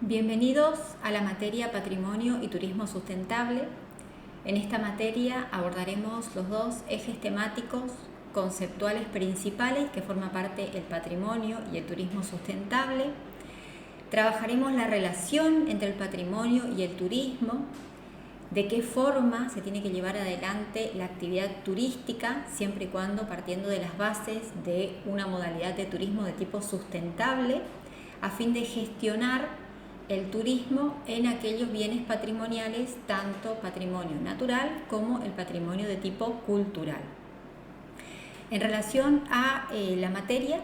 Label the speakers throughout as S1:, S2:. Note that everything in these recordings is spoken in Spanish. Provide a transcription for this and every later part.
S1: Bienvenidos a la materia Patrimonio y Turismo Sustentable. En esta materia abordaremos los dos ejes temáticos conceptuales principales que forman parte del patrimonio y el turismo sustentable. Trabajaremos la relación entre el patrimonio y el turismo, de qué forma se tiene que llevar adelante la actividad turística, siempre y cuando partiendo de las bases de una modalidad de turismo de tipo sustentable, a fin de gestionar el turismo en aquellos bienes patrimoniales, tanto patrimonio natural como el patrimonio de tipo cultural. En relación a la materia,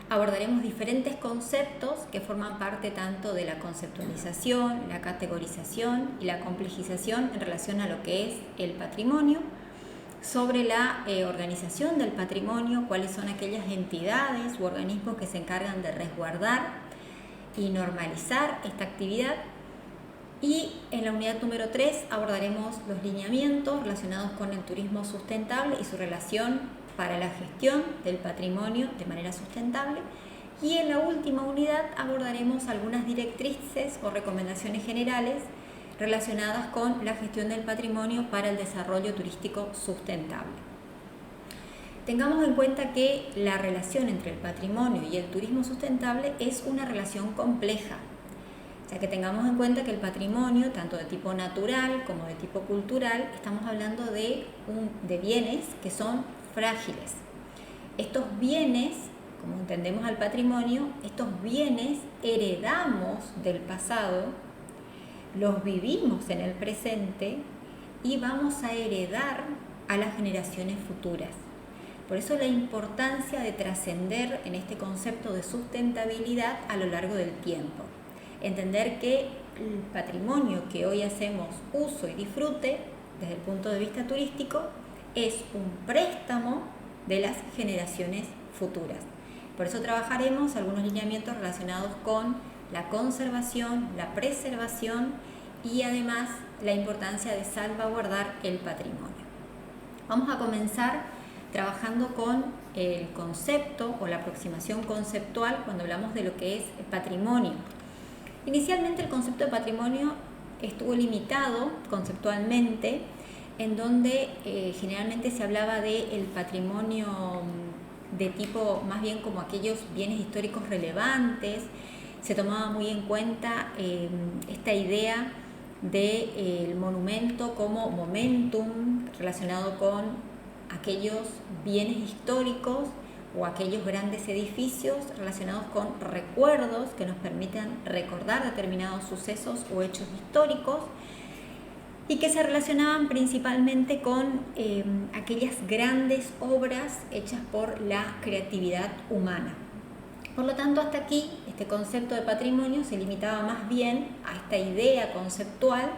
S1: abordaremos diferentes conceptos que forman parte tanto de la conceptualización, la categorización y la complejización en relación a lo que es el patrimonio, sobre la organización del patrimonio, cuáles son aquellas entidades u organismos que se encargan de resguardar y normalizar esta actividad. Y en la unidad número 3 abordaremos los lineamientos relacionados con el turismo sustentable y su relación para la gestión del patrimonio de manera sustentable. Y en la última unidad abordaremos algunas directrices o recomendaciones generales relacionadas con la gestión del patrimonio para el desarrollo turístico sustentable. Tengamos en cuenta que la relación entre el patrimonio y el turismo sustentable es una relación compleja. O sea, que tengamos en cuenta que el patrimonio, tanto de tipo natural como de tipo cultural, estamos hablando de bienes que son frágiles. Estos bienes, como entendemos al patrimonio, estos bienes heredamos del pasado, los vivimos en el presente y vamos a heredar a las generaciones futuras. Por eso la importancia de trascender en este concepto de sustentabilidad a lo largo del tiempo. Entender que el patrimonio que hoy hacemos uso y disfrute desde el punto de vista turístico es un préstamo de las generaciones futuras. Por eso trabajaremos algunos lineamientos relacionados con la conservación, la preservación y además la importancia de salvaguardar el patrimonio. Vamos a comenzar trabajando con el concepto o la aproximación conceptual cuando hablamos de lo que es el patrimonio. Inicialmente el concepto de patrimonio estuvo limitado conceptualmente, en donde generalmente se hablaba del patrimonio de tipo más bien como aquellos bienes históricos relevantes. Se tomaba muy en cuenta esta idea del monumento como momentum relacionado con aquellos bienes históricos o aquellos grandes edificios relacionados con recuerdos que nos permitan recordar determinados sucesos o hechos históricos y que se relacionaban principalmente con aquellas grandes obras hechas por la creatividad humana. Por lo tanto, hasta aquí este concepto de patrimonio se limitaba más bien a esta idea conceptual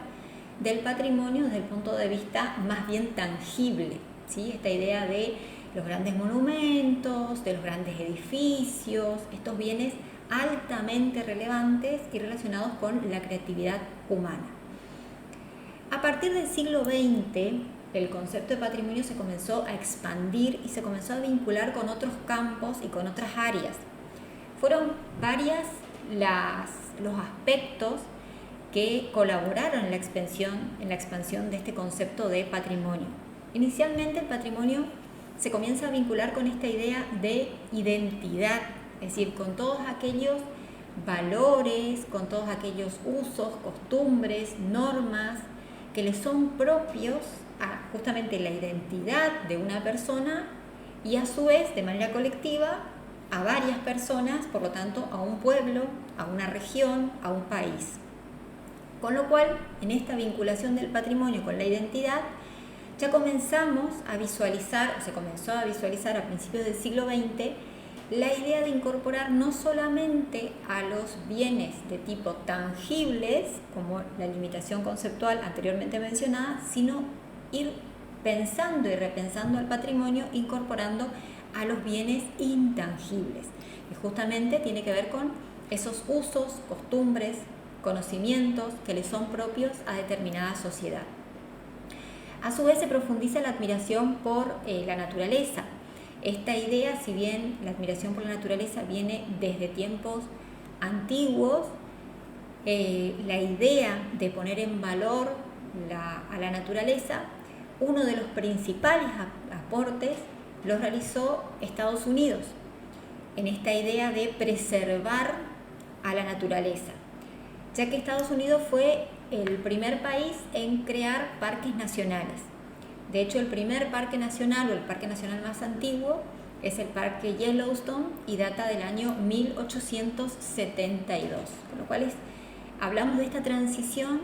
S1: del patrimonio desde el punto de vista más bien tangible. ¿Sí? Esta idea de los grandes monumentos, de los grandes edificios, estos bienes altamente relevantes y relacionados con la creatividad humana. A partir del siglo XX, el concepto de patrimonio se comenzó a expandir y se comenzó a vincular con otros campos y con otras áreas. Fueron varias los aspectos que colaboraron en la expansión de este concepto de patrimonio. Inicialmente el patrimonio se comienza a vincular con esta idea de identidad, es decir, con todos aquellos valores, con todos aquellos usos, costumbres, normas que le son propios a justamente la identidad de una persona y a su vez de manera colectiva a varias personas, por lo tanto a un pueblo, a una región, a un país. Con lo cual, en esta vinculación del patrimonio con la identidad, ya comenzamos a visualizar, o se comenzó a visualizar a principios del siglo XX, la idea de incorporar no solamente a los bienes de tipo tangibles, como la limitación conceptual anteriormente mencionada, sino ir pensando y repensando al patrimonio, incorporando a los bienes intangibles, que justamente tiene que ver con esos usos, costumbres, conocimientos que le son propios a determinada sociedad. A su vez se profundiza la admiración por la naturaleza. Esta idea, si bien la admiración por la naturaleza viene desde tiempos antiguos, la idea de poner en valor a la naturaleza, uno de los principales aportes los realizó Estados Unidos en esta idea de preservar a la naturaleza, ya que Estados Unidos fue el primer país en crear parques nacionales. De hecho, el primer parque nacional o el parque nacional más antiguo es el Parque Yellowstone y data del año 1872, con lo cual hablamos de esta transición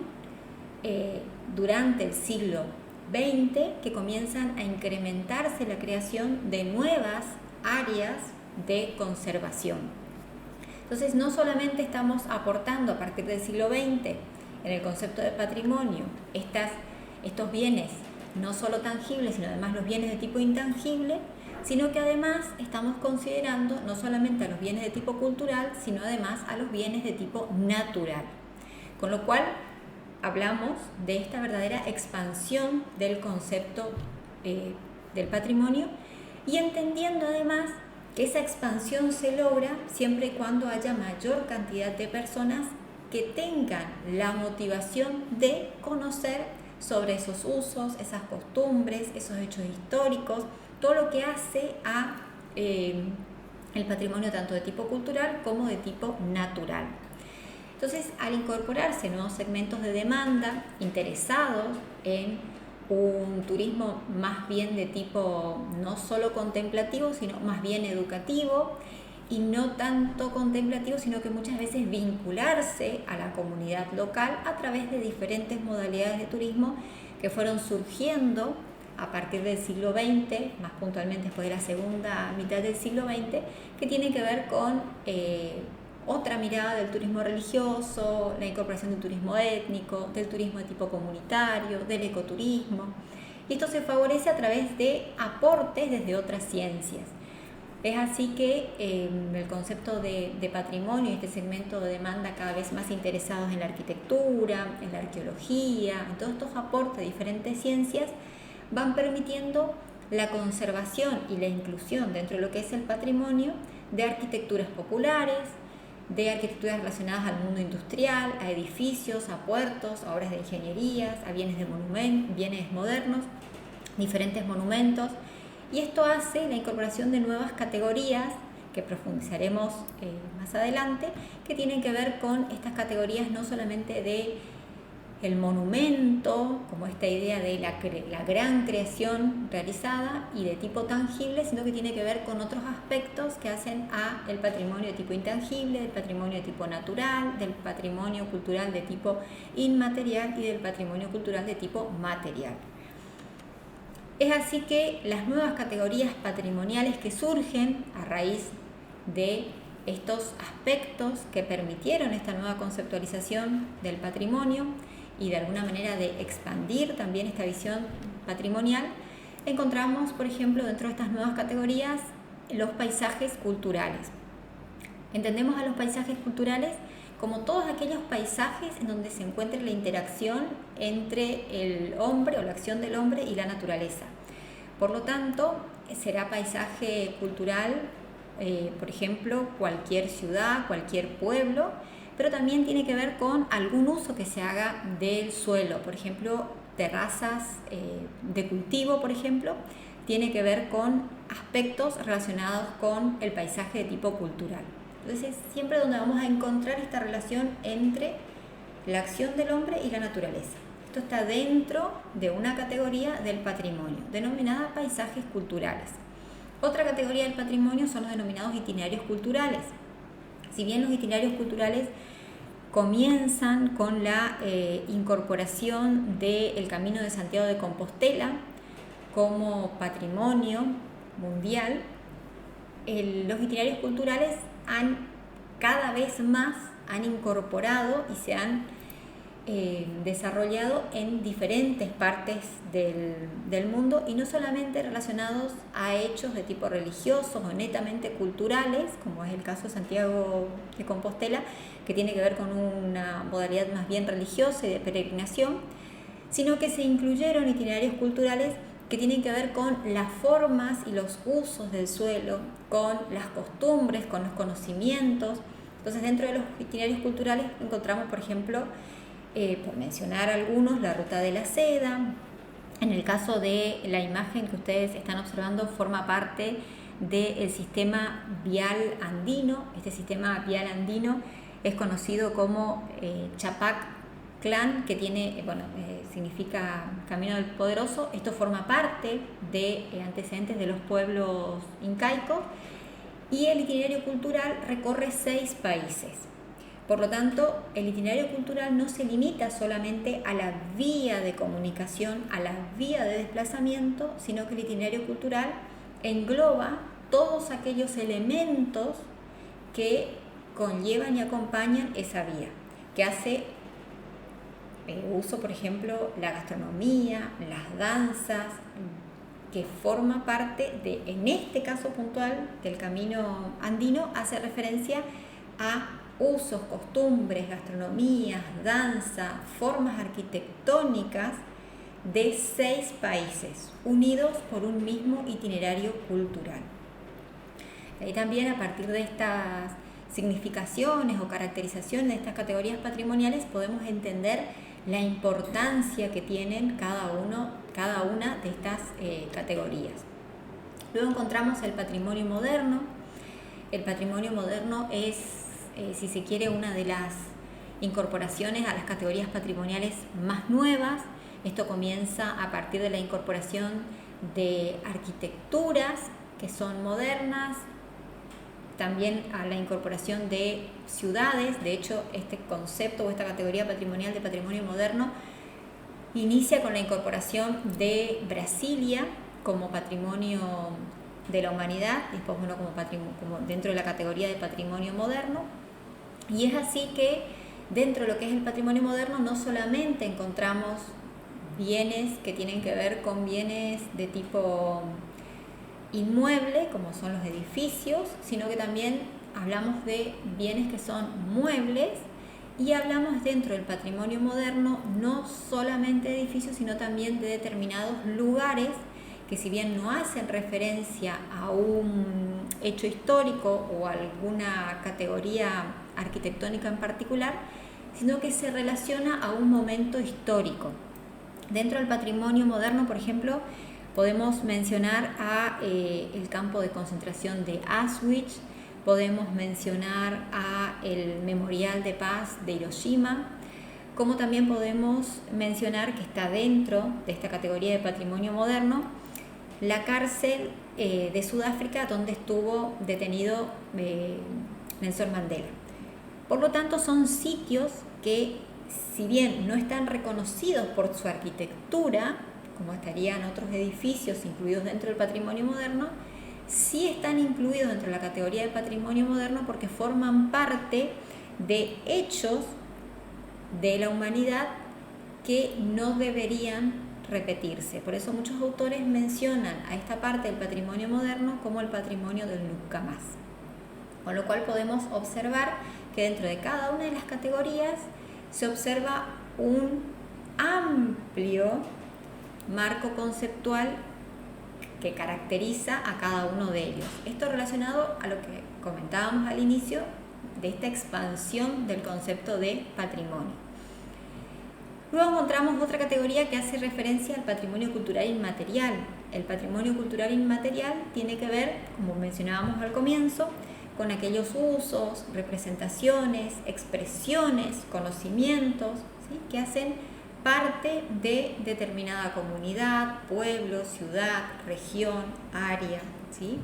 S1: durante el siglo XX, que comienzan a incrementarse la creación de nuevas áreas de conservación. Entonces, no solamente estamos aportando a partir del siglo XX en el concepto de patrimonio estos bienes no solo tangibles, sino además los bienes de tipo intangible, sino que además estamos considerando no solamente a los bienes de tipo cultural, sino además a los bienes de tipo natural. Con lo cual, hablamos de esta verdadera expansión del concepto del patrimonio, y entendiendo además que esa expansión se logra siempre y cuando haya mayor cantidad de personas que tengan la motivación de conocer sobre esos usos, esas costumbres, esos hechos históricos, todo lo que hace a el patrimonio tanto de tipo cultural como de tipo natural. Entonces, al incorporarse nuevos segmentos de demanda interesados en un turismo más bien de tipo no solo contemplativo, sino más bien educativo, y no tanto contemplativo, sino que muchas veces vincularse a la comunidad local a través de diferentes modalidades de turismo que fueron surgiendo a partir del siglo XX, más puntualmente después de la segunda mitad del siglo XX, que tienen que ver con otra mirada del turismo religioso, la incorporación del turismo étnico, del turismo de tipo comunitario, del ecoturismo. Y esto se favorece a través de aportes desde otras ciencias. Es así que el concepto de patrimonio y este segmento de demanda cada vez más interesados en la arquitectura, en la arqueología, en todos estos aportes de diferentes ciencias, van permitiendo la conservación y la inclusión dentro de lo que es el patrimonio de arquitecturas populares, de arquitecturas relacionadas al mundo industrial, a edificios, a puertos, a obras de ingeniería, a bienes modernos, diferentes monumentos. Y esto hace la incorporación de nuevas categorías que profundizaremos más adelante, que tienen que ver con estas categorías no solamente de el monumento, como esta idea de la gran creación realizada y de tipo tangible, sino que tiene que ver con otros aspectos que hacen a el patrimonio de tipo intangible, del patrimonio de tipo natural, del patrimonio cultural de tipo inmaterial y del patrimonio cultural de tipo material. Es así que las nuevas categorías patrimoniales que surgen a raíz de estos aspectos que permitieron esta nueva conceptualización del patrimonio y de alguna manera de expandir también esta visión patrimonial, encontramos, por ejemplo, dentro de estas nuevas categorías, los paisajes culturales. Entendemos a los paisajes culturales como todos aquellos paisajes en donde se encuentre la interacción entre el hombre o la acción del hombre y la naturaleza. Por lo tanto, será paisaje cultural, por ejemplo, cualquier ciudad, cualquier pueblo, pero también tiene que ver con algún uso que se haga del suelo, por ejemplo, terrazas de cultivo, por ejemplo, tiene que ver con aspectos relacionados con el paisaje de tipo cultural. Entonces, siempre donde vamos a encontrar esta relación entre la acción del hombre y la naturaleza. Esto está dentro de una categoría del patrimonio, denominada paisajes culturales. Otra categoría del patrimonio son los denominados itinerarios culturales. Si bien los itinerarios culturales comienzan con la incorporación del Camino de Santiago de Compostela como patrimonio mundial, los itinerarios culturales cada vez más han incorporado y se han desarrollado en diferentes partes del mundo, y no solamente relacionados a hechos de tipo religiosos o netamente culturales, como es el caso de Santiago de Compostela, que tiene que ver con una modalidad más bien religiosa y de peregrinación, sino que se incluyeron itinerarios culturales que tienen que ver con las formas y los usos del suelo, con las costumbres, con los conocimientos Entonces, dentro de los itinerarios culturales encontramos, por ejemplo, por mencionar algunos, la Ruta de la Seda. En el caso de la imagen que ustedes están observando, forma parte del sistema vial andino. Este sistema vial andino es conocido como Chapac Clan, que tiene, significa Camino del Poderoso. Esto forma parte de antecedentes de los pueblos incaicos, y el itinerario cultural recorre 6 países. Por lo tanto, el itinerario cultural no se limita solamente a la vía de comunicación, a la vía de desplazamiento, sino que el itinerario cultural engloba todos aquellos elementos que conllevan y acompañan esa vía, que hace uso, por ejemplo, la gastronomía, las danzas, que forma parte de, en este caso puntual, del camino andino, hace referencia a usos, costumbres, gastronomías, danza, formas arquitectónicas de 6 países unidos por un mismo itinerario cultural. Y también, a partir de estas significaciones o caracterizaciones de estas categorías patrimoniales, podemos entender la importancia que tienen cada una de estas categorías. Luego encontramos el patrimonio moderno. El patrimonio moderno es, si se quiere, una de las incorporaciones a las categorías patrimoniales más nuevas. Esto comienza a partir de la incorporación de arquitecturas que son modernas, también a la incorporación de ciudades. De hecho, este concepto o esta categoría patrimonial de patrimonio moderno inicia con la incorporación de Brasilia como patrimonio de la humanidad, y después como dentro de la categoría de patrimonio moderno. Y es así que dentro de lo que es el patrimonio moderno no solamente encontramos bienes que tienen que ver con bienes de tipo inmueble, como son los edificios, sino que también hablamos de bienes que son muebles, y hablamos dentro del patrimonio moderno no solamente de edificios, sino también de determinados lugares que, si bien no hacen referencia a un hecho histórico o a alguna categoría arquitectónica en particular, sino que se relaciona a un momento histórico. Dentro del patrimonio moderno, por ejemplo, podemos mencionar el campo de concentración de Auschwitz, podemos mencionar el Memorial de Paz de Hiroshima, como también podemos mencionar que está dentro de esta categoría de patrimonio moderno la cárcel de Sudáfrica, donde estuvo detenido Nelson Mandela. Por lo tanto, son sitios que, si bien no están reconocidos por su arquitectura, como estarían otros edificios incluidos dentro del patrimonio moderno, sí están incluidos dentro de la categoría de patrimonio moderno porque forman parte de hechos de la humanidad que no deberían repetirse. Por eso muchos autores mencionan a esta parte del patrimonio moderno como el patrimonio del nunca más. Con lo cual podemos observar que dentro de cada una de las categorías se observa un amplio marco conceptual que caracteriza a cada uno de ellos. Esto relacionado a lo que comentábamos al inicio de esta expansión del concepto de patrimonio. Luego encontramos otra categoría que hace referencia al patrimonio cultural inmaterial. El patrimonio cultural inmaterial tiene que ver, como mencionábamos al comienzo, con aquellos usos, representaciones, expresiones, conocimientos, ¿sí?, que hacen parte de determinada comunidad, pueblo, ciudad, región, área, ¿sí?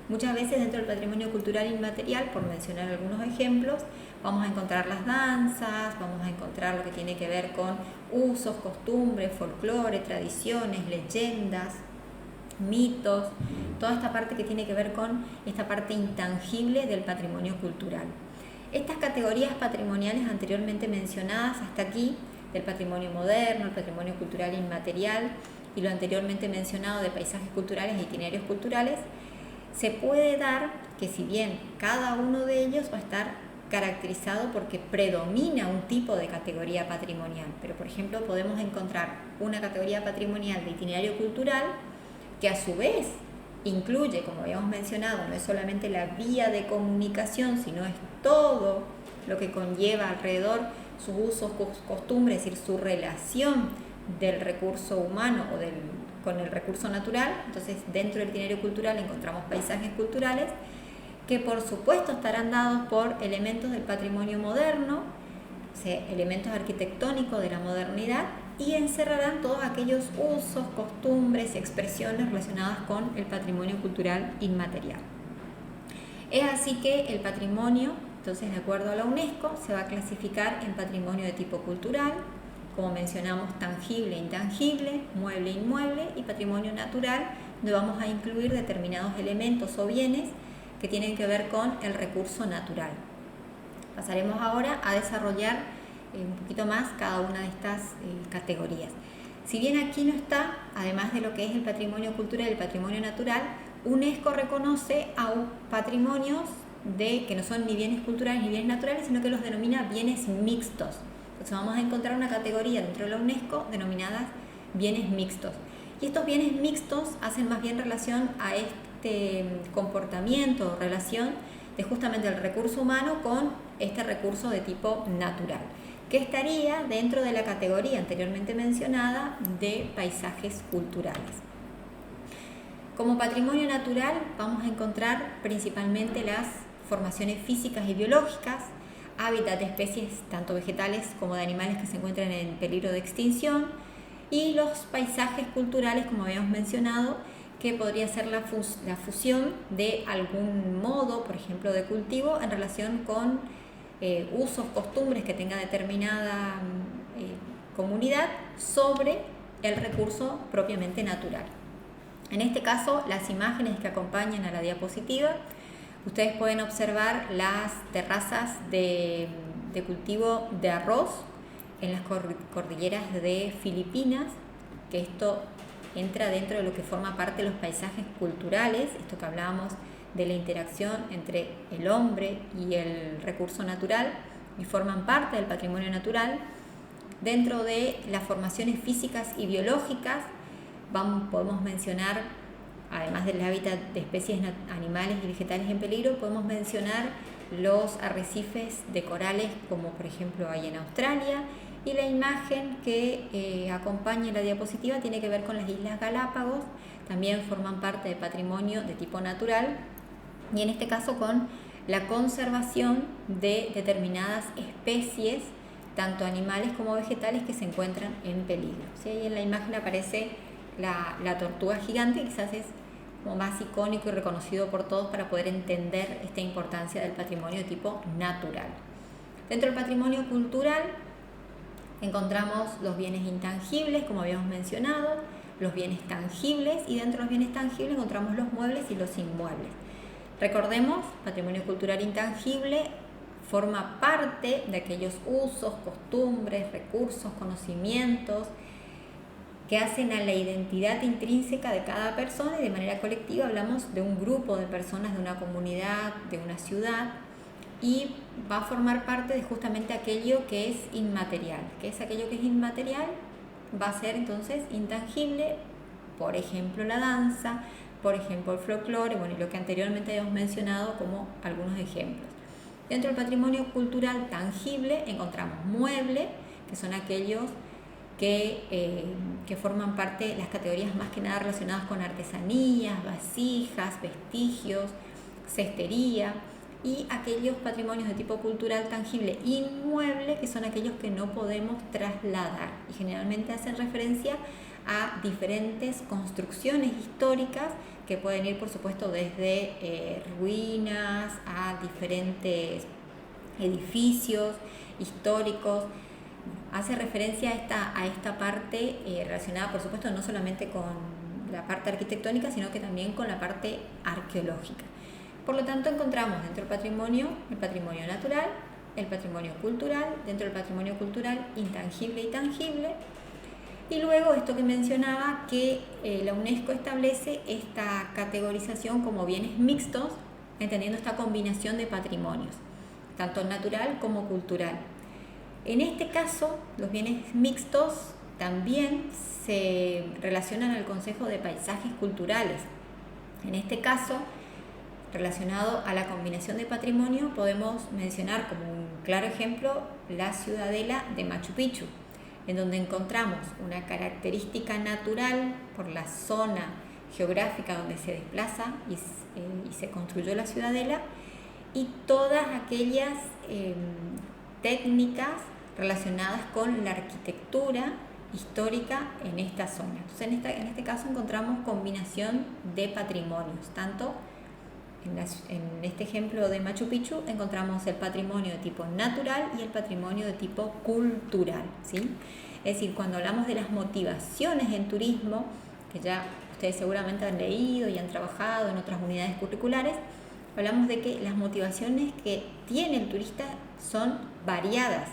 S1: Muchas veces dentro del patrimonio cultural inmaterial, por mencionar algunos ejemplos, vamos a encontrar las danzas, vamos a encontrar lo que tiene que ver con usos, costumbres, folclore, tradiciones, leyendas, mitos, toda esta parte que tiene que ver con esta parte intangible del patrimonio cultural. Estas categorías patrimoniales anteriormente mencionadas hasta aquí, del patrimonio moderno, el patrimonio cultural inmaterial y lo anteriormente mencionado de paisajes culturales e itinerarios culturales, se puede dar que, si bien cada uno de ellos va a estar caracterizado porque predomina un tipo de categoría patrimonial, pero por ejemplo podemos encontrar una categoría patrimonial de itinerario cultural que a su vez incluye, como habíamos mencionado, no es solamente la vía de comunicación, sino es todo lo que conlleva alrededor sus usos, costumbres, es decir, su relación del recurso humano con el recurso natural. Entonces, dentro del itinerario cultural encontramos paisajes culturales que por supuesto estarán dados por elementos del patrimonio moderno, o sea, elementos arquitectónicos de la modernidad, y encerrarán todos aquellos usos, costumbres y expresiones relacionadas con el patrimonio cultural inmaterial. Es así que el patrimonio, entonces, de acuerdo a la UNESCO, se va a clasificar en patrimonio de tipo cultural, como mencionamos, tangible e intangible, mueble e inmueble, y patrimonio natural, donde vamos a incluir determinados elementos o bienes que tienen que ver con el recurso natural. Pasaremos ahora a desarrollar un poquito más cada una de estas categorías. Si bien aquí no está, además de lo que es el patrimonio cultural y el patrimonio natural, UNESCO reconoce a patrimonios que no son ni bienes culturales ni bienes naturales, sino que los denomina bienes mixtos. Entonces vamos a encontrar una categoría dentro de la UNESCO denominadas bienes mixtos. Y estos bienes mixtos hacen más bien relación a este comportamiento o relación de justamente el recurso humano con este recurso de tipo natural, que estaría dentro de la categoría anteriormente mencionada de paisajes culturales. Como patrimonio natural vamos a encontrar principalmente las formaciones físicas y biológicas, hábitat de especies tanto vegetales como de animales que se encuentran en peligro de extinción, y los paisajes culturales, como habíamos mencionado, que podría ser la fusión de algún modo, por ejemplo, de cultivo en relación con usos, costumbres que tenga determinada comunidad sobre el recurso propiamente natural. En este caso, las imágenes que acompañan a la diapositiva, ustedes pueden observar las terrazas de cultivo de arroz en las cordilleras de Filipinas, que esto entra dentro de lo que forma parte de los paisajes culturales, esto que hablábamos de la interacción entre el hombre y el recurso natural, y forman parte del patrimonio natural. Dentro de las formaciones físicas y biológicas podemos mencionar, además del hábitat de especies animales y vegetales en peligro, podemos mencionar los arrecifes de corales, como por ejemplo hay en Australia, y la imagen que acompaña la diapositiva tiene que ver con las Islas Galápagos, también forman parte del patrimonio de tipo natural, y en este caso con la conservación de determinadas especies, tanto animales como vegetales, que se encuentran en peligro. ¿Sí? Ahí en la imagen aparece la tortuga gigante, que quizás es como más icónico y reconocido por todos para poder entender esta importancia del patrimonio de tipo natural. Dentro del patrimonio cultural encontramos los bienes intangibles, como habíamos mencionado, los bienes tangibles, y dentro de los bienes tangibles encontramos los muebles y los inmuebles. Recordemos, patrimonio cultural intangible forma parte de aquellos usos, costumbres, recursos, conocimientos que hacen a la identidad intrínseca de cada persona, y de manera colectiva hablamos de un grupo de personas, de una comunidad, de una ciudad, y va a formar parte de justamente aquello que es inmaterial. ¿Qué es aquello que es inmaterial? Va a ser entonces intangible, por ejemplo la danza, por ejemplo el folclore, y lo que anteriormente habíamos mencionado como algunos ejemplos. Dentro del patrimonio cultural tangible encontramos muebles, que son aquellos que forman parte de las categorías más que nada relacionadas con artesanías, vasijas, vestigios, cestería, y aquellos patrimonios de tipo cultural tangible inmueble, que son aquellos que no podemos trasladar y generalmente hacen referencia a diferentes construcciones históricas que pueden ir, por supuesto, desde ruinas a diferentes edificios históricos. Hace referencia a esta parte relacionada, por supuesto, no solamente con la parte arquitectónica, sino que también con la parte arqueológica. Por lo tanto, encontramos dentro del patrimonio el patrimonio natural, el patrimonio cultural, dentro del patrimonio cultural intangible y tangible, y luego esto que mencionaba, que la UNESCO establece esta categorización como bienes mixtos, entendiendo esta combinación de patrimonios, tanto natural como cultural. En este caso, los bienes mixtos también se relacionan al concepto de paisajes culturales, En este caso, relacionado a la combinación de patrimonio, podemos mencionar como un claro ejemplo la ciudadela de Machu Picchu, en donde encontramos una característica natural por la zona geográfica donde se desplaza y se construyó la ciudadela, y todas aquellas técnicas relacionadas con la arquitectura histórica en esta zona. Entonces, en este caso encontramos combinación de patrimonios, tanto en este ejemplo de Machu Picchu encontramos el patrimonio de tipo natural y el patrimonio de tipo cultural, ¿sí? Es decir, cuando hablamos de las motivaciones en turismo, que ya ustedes seguramente han leído y han trabajado en otras unidades curriculares, hablamos de que las motivaciones que tiene el turista son variadas,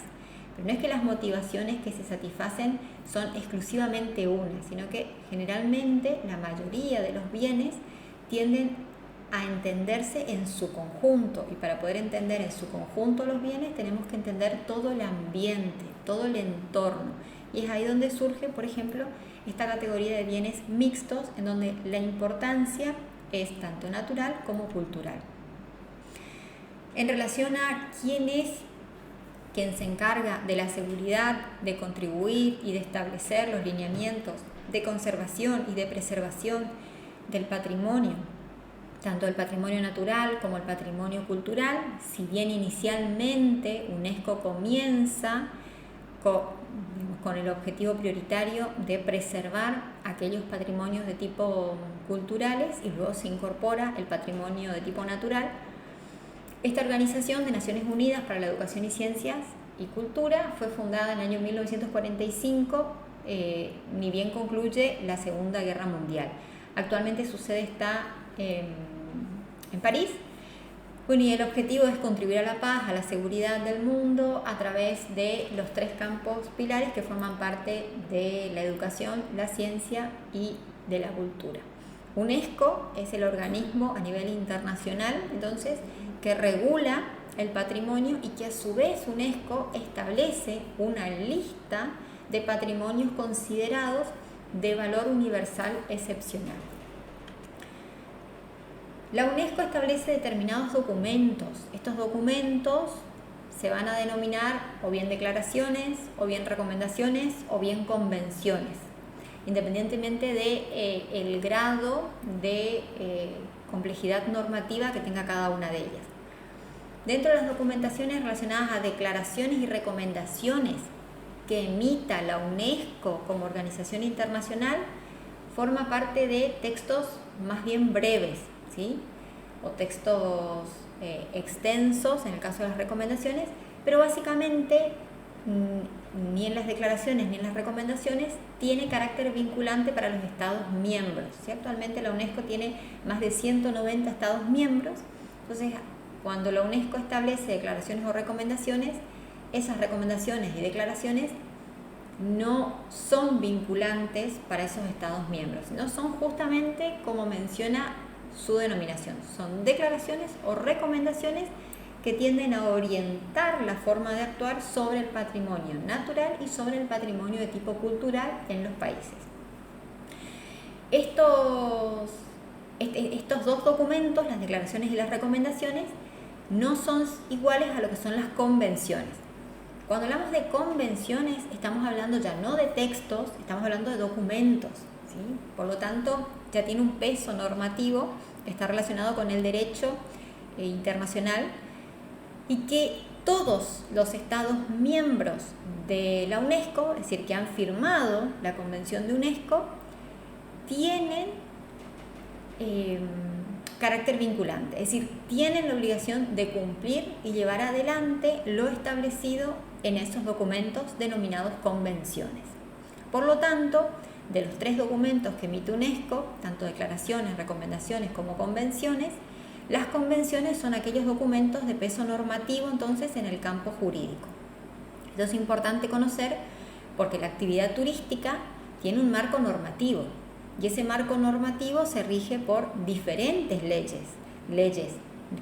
S1: pero no es que las motivaciones que se satisfacen son exclusivamente una, sino que generalmente la mayoría de los bienes tienden a entenderse en su conjunto, y para poder entender en su conjunto los bienes tenemos que entender todo el ambiente, todo el entorno, y es ahí donde surge, por ejemplo, esta categoría de bienes mixtos, en donde la importancia es tanto natural como cultural. En relación a quién se encarga de la seguridad, de contribuir y de establecer los lineamientos de conservación y de preservación del patrimonio, tanto el patrimonio natural como el patrimonio cultural, si bien inicialmente UNESCO comienza con el objetivo prioritario de preservar aquellos patrimonios de tipo culturales, y luego se incorpora el patrimonio de tipo natural. Esta Organización de Naciones Unidas para la Educación y Ciencias y Cultura fue fundada en el año 1945, ni bien concluye la Segunda Guerra Mundial. Actualmente su sede está en París. Bueno, y el objetivo es contribuir a la paz, a la seguridad del mundo a través de los 3 campos pilares que forman parte de la educación, la ciencia y de la cultura. UNESCO es el organismo a nivel internacional, entonces, que regula el patrimonio, y que a su vez UNESCO establece una lista de patrimonios considerados de valor universal excepcional. La UNESCO establece determinados documentos. Estos documentos se van a denominar o bien declaraciones, o bien recomendaciones, o bien convenciones, independientemente del grado de complejidad normativa que tenga cada una de ellas. Dentro de las documentaciones relacionadas a declaraciones y recomendaciones que emita la UNESCO como organización internacional, forma parte de textos más bien breves, ¿sí? O textos extensos en el caso de las recomendaciones, pero básicamente ni en las declaraciones ni en las recomendaciones tiene carácter vinculante para los Estados miembros, ¿sí? Actualmente la UNESCO tiene más de 190 Estados miembros, entonces cuando la UNESCO establece declaraciones o recomendaciones, esas recomendaciones y declaraciones no son vinculantes para esos Estados miembros, sino son justamente como menciona su denominación, son declaraciones o recomendaciones que tienden a orientar la forma de actuar sobre el patrimonio natural y sobre el patrimonio de tipo cultural en los países. Estos 2 documentos, las declaraciones y las recomendaciones, no son iguales a lo que son las convenciones. Cuando hablamos de convenciones, estamos hablando ya no de textos, estamos hablando de documentos, ¿sí? Por lo tanto, ya tiene un peso normativo, está relacionado con el derecho internacional, y que todos los Estados miembros de la UNESCO, es decir, que han firmado la Convención de UNESCO, tienen carácter vinculante, es decir, tienen la obligación de cumplir y llevar adelante lo establecido en esos documentos denominados convenciones. Por lo tanto, de los 3 documentos que emite UNESCO, tanto declaraciones, recomendaciones como convenciones, las convenciones son aquellos documentos de peso normativo entonces en el campo jurídico. Esto es importante conocer porque la actividad turística tiene un marco normativo, y ese marco normativo se rige por diferentes leyes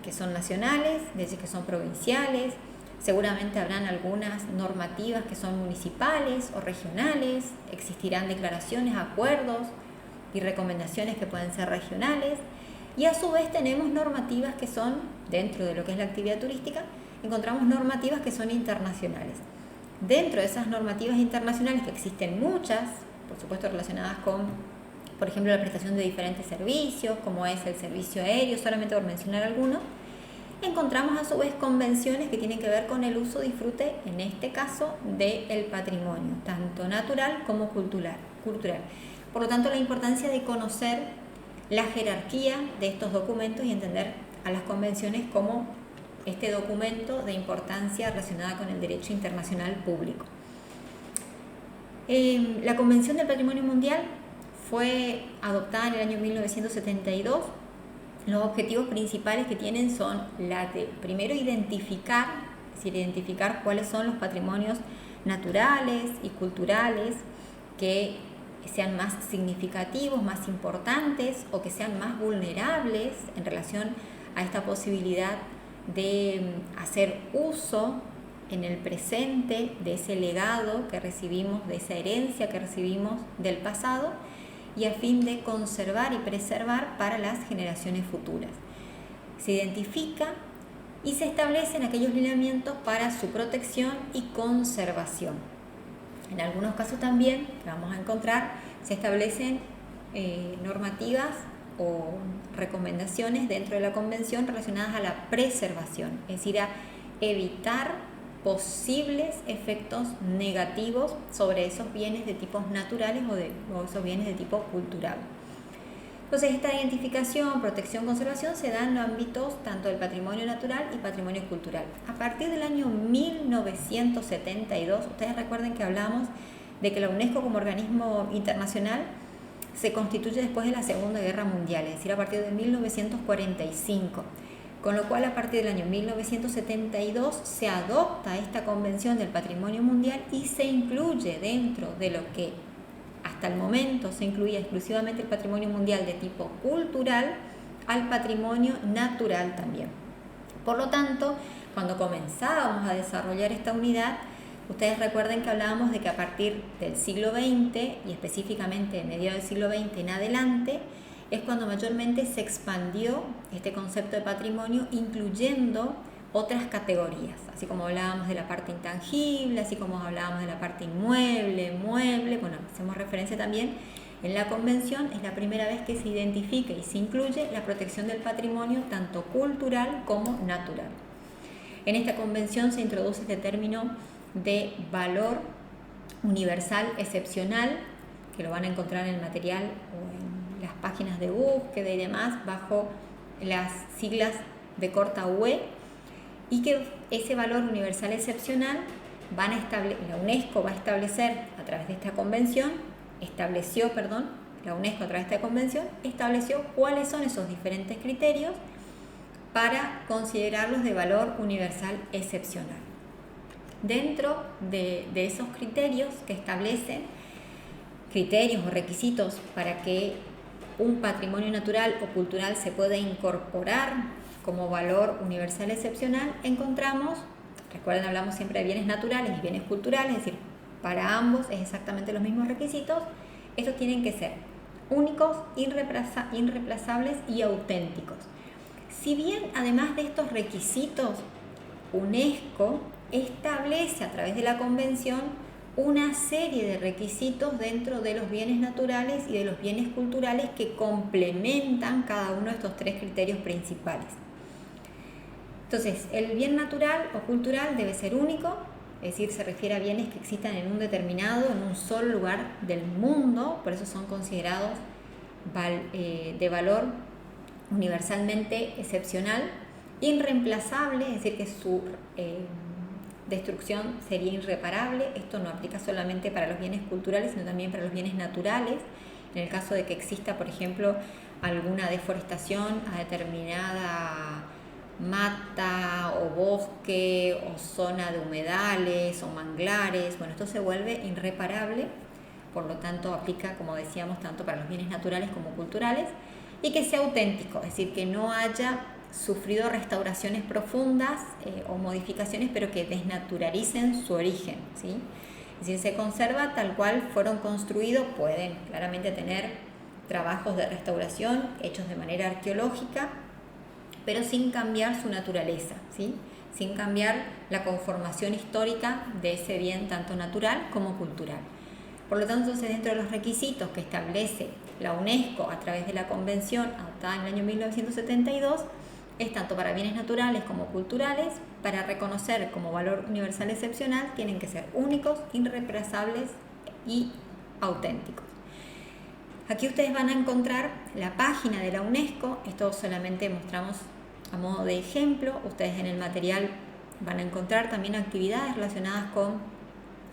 S1: que son nacionales, leyes que son provinciales, seguramente habrán algunas normativas que son municipales o regionales, existirán declaraciones, acuerdos y recomendaciones que pueden ser regionales, Y a su vez tenemos normativas que son, dentro de lo que es la actividad turística, encontramos normativas que son internacionales. Dentro de esas normativas internacionales, que existen muchas, por supuesto relacionadas con, por ejemplo, la prestación de diferentes servicios, como es el servicio aéreo, solamente por mencionar algunos, encontramos a su vez convenciones que tienen que ver con el uso, disfrute, en este caso, del patrimonio, tanto natural como cultural. Por lo tanto, la importancia de conocer la jerarquía de estos documentos y entender a las convenciones como este documento de importancia relacionada con el derecho internacional público. La Convención del Patrimonio Mundial fue adoptada en el año 1972. Los objetivos principales que tienen son la de, primero, identificar cuáles son los patrimonios naturales y culturales que sean más significativos, más importantes o que sean más vulnerables en relación a esta posibilidad de hacer uso en el presente de ese legado que recibimos, de esa herencia que recibimos del pasado, y a fin de conservar y preservar para las generaciones futuras. Se identifica y se establecen aquellos lineamientos para su protección y conservación. En algunos casos también, que vamos a encontrar, se establecen normativas o recomendaciones dentro de la Convención relacionadas a la preservación, es decir, a evitar posibles efectos negativos sobre esos bienes de tipos naturales o esos bienes de tipo cultural. Entonces, esta identificación, protección, conservación se da en los ámbitos tanto del patrimonio natural y patrimonio cultural. A partir del año 1972, ustedes recuerden que hablamos de que la UNESCO como organismo internacional se constituye después de la Segunda Guerra Mundial, es decir, a partir de 1945. Con lo cual, a partir del año 1972 se adopta esta Convención del Patrimonio Mundial y se incluye dentro de lo que hasta el momento se incluía exclusivamente el patrimonio mundial de tipo cultural, al patrimonio natural también. Por lo tanto, cuando comenzábamos a desarrollar esta unidad, ustedes recuerden que hablábamos de que a partir del siglo XX y específicamente de mediados del siglo XX en adelante, es cuando mayormente se expandió este concepto de patrimonio, incluyendo otras categorías, así como hablábamos de la parte intangible, así como hablábamos de la parte inmueble, mueble. Bueno, hacemos referencia también en la Convención, es la primera vez que se identifica y se incluye la protección del patrimonio tanto cultural como natural. En esta Convención se introduce este término de valor universal excepcional, que lo van a encontrar en el material o en las páginas de búsqueda y demás bajo las siglas de corta UE, y que ese valor universal excepcional la UNESCO va a establecer a través de esta convención, la UNESCO a través de esta convención estableció cuáles son esos diferentes criterios para considerarlos de valor universal excepcional. Dentro de esos criterios que establecen criterios o requisitos para que un patrimonio natural o cultural se pueda incorporar como valor universal excepcional, encontramos, recuerden, hablamos siempre de bienes naturales y bienes culturales, es decir, para ambos es exactamente los mismos requisitos. Estos tienen que ser únicos, irreemplazables y auténticos. Si bien además de estos requisitos, UNESCO establece a través de la Convención una serie de requisitos dentro de los bienes naturales y de los bienes culturales que complementan cada uno de estos tres criterios principales. Entonces, el bien natural o cultural debe ser único, es decir, se refiere a bienes que existan en un un solo lugar del mundo, por eso son considerados de valor universalmente excepcional, irreemplazable, es decir, que su destrucción sería irreparable. Esto no aplica solamente para los bienes culturales, sino también para los bienes naturales. En el caso de que exista, por ejemplo, alguna deforestación a determinada mata o bosque o zona de humedales o manglares, bueno, esto se vuelve irreparable, por lo tanto aplica, como decíamos, tanto para los bienes naturales como culturales, y que sea auténtico, es decir, que no haya sufrido restauraciones profundas o modificaciones, pero que desnaturaricen su origen, ¿sí? Es decir, se conserva tal cual fueron construidos, pueden claramente tener trabajos de restauración hechos de manera arqueológica, pero sin cambiar su naturaleza, ¿sí? Sin cambiar la conformación histórica de ese bien tanto natural como cultural. Por lo tanto, entonces, dentro de los requisitos que establece la UNESCO a través de la convención adoptada en el año 1972, es tanto para bienes naturales como culturales, para reconocer como valor universal excepcional, tienen que ser únicos, irreemplazables y auténticos. Aquí ustedes van a encontrar la página de la UNESCO, esto solamente mostramos a modo de ejemplo. Ustedes en el material van a encontrar también actividades relacionadas con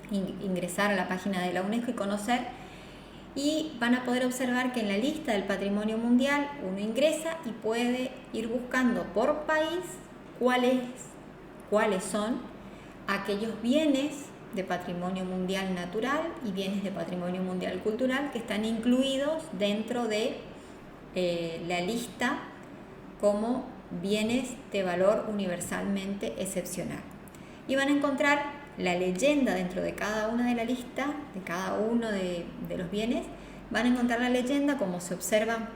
S1: ingresar a la página de la UNESCO y conocer, y van a poder observar que en la lista del patrimonio mundial uno ingresa y puede ir buscando por país cuáles son aquellos bienes de patrimonio mundial natural y bienes de patrimonio mundial cultural que están incluidos dentro de la lista como bienes de valor universalmente excepcional. Y van a encontrar la leyenda dentro de cada una de la lista, de cada uno de los bienes. Van a encontrar la leyenda como se observa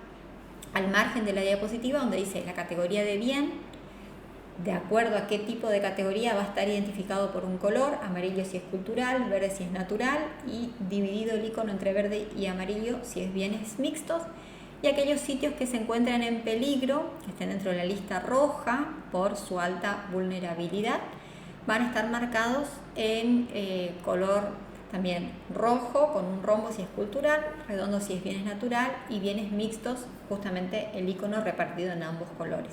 S1: al margen de la diapositiva, donde dice la categoría de bien, de acuerdo a qué tipo de categoría va a estar identificado por un color, amarillo si es cultural, verde si es natural, y dividido el icono entre verde y amarillo si es bienes mixtos, y aquellos sitios que se encuentran en peligro, que estén dentro de la lista roja por su alta vulnerabilidad, van a estar marcados en color también rojo, con un rombo si es cultural, redondo si es bienes natural, y bienes mixtos, justamente el icono repartido en ambos colores.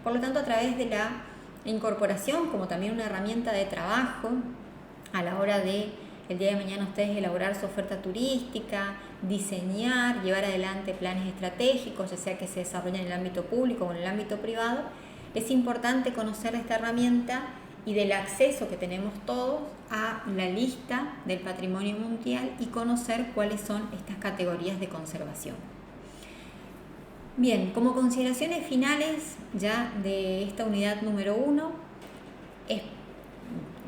S1: Por lo tanto, a través de la incorporación como también una herramienta de trabajo a la hora de el día de mañana ustedes elaborar su oferta turística, diseñar, llevar adelante planes estratégicos, ya sea que se desarrollen en el ámbito público o en el ámbito privado, es importante conocer esta herramienta y del acceso que tenemos todos a la lista del patrimonio mundial y conocer cuáles son estas categorías de conservación. Bien, como consideraciones finales ya de esta unidad número 1,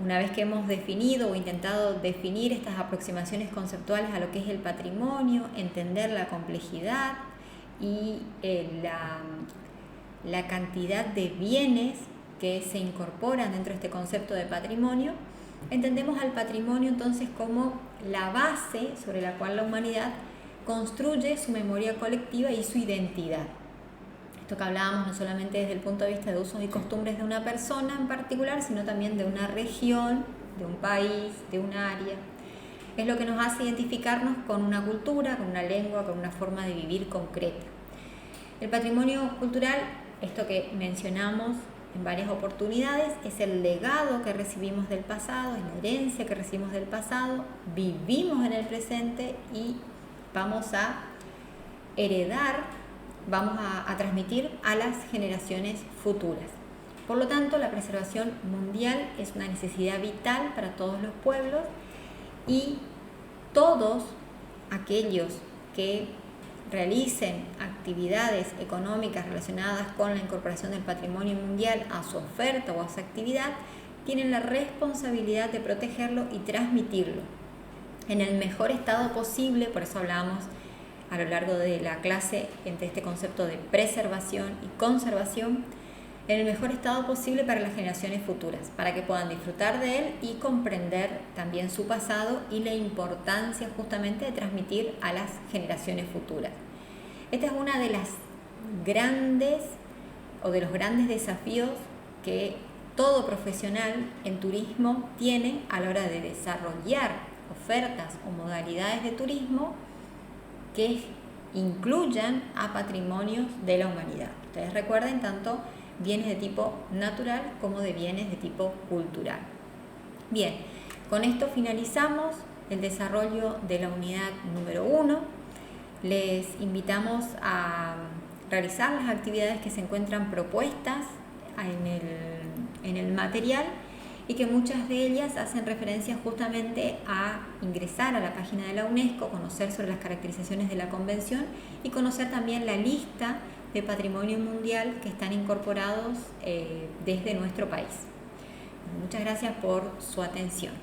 S1: una vez que hemos definido o intentado definir estas aproximaciones conceptuales a lo que es el patrimonio, entender la complejidad y la cantidad de bienes que se incorporan dentro de este concepto de patrimonio, entendemos al patrimonio entonces como la base sobre la cual la humanidad construye su memoria colectiva y su identidad. Esto que hablábamos no solamente desde el punto de vista de usos y costumbres de una persona en particular, sino también de una región, de un país, de un área. Es lo que nos hace identificarnos con una cultura, con una lengua, con una forma de vivir concreta. El patrimonio cultural, esto que mencionamos en varias oportunidades, es el legado que recibimos del pasado, es la herencia que recibimos del pasado, vivimos en el presente y vamos a heredar, vamos a transmitir a las generaciones futuras. Por lo tanto, la preservación mundial es una necesidad vital para todos los pueblos y todos aquellos que realicen actividades económicas relacionadas con la incorporación del patrimonio mundial a su oferta o a su actividad tienen la responsabilidad de protegerlo y transmitirlo en el mejor estado posible. Por eso hablábamos a lo largo de la clase entre este concepto de preservación y conservación, en el mejor estado posible para las generaciones futuras, para que puedan disfrutar de él y comprender también su pasado y la importancia justamente de transmitir a las generaciones futuras. Esta es una de las grandes o de los grandes desafíos que todo profesional en turismo tiene a la hora de desarrollar ofertas o modalidades de turismo que incluyan a patrimonios de la humanidad. Ustedes recuerden tanto bienes de tipo natural como de bienes de tipo cultural. Bien, con esto finalizamos el desarrollo de la unidad número 1. Les invitamos a realizar las actividades que se encuentran propuestas en el material y que muchas de ellas hacen referencia justamente a ingresar a la página de la UNESCO, conocer sobre las caracterizaciones de la convención y conocer también la lista de patrimonio mundial que están incorporados desde nuestro país. Muchas gracias por su atención.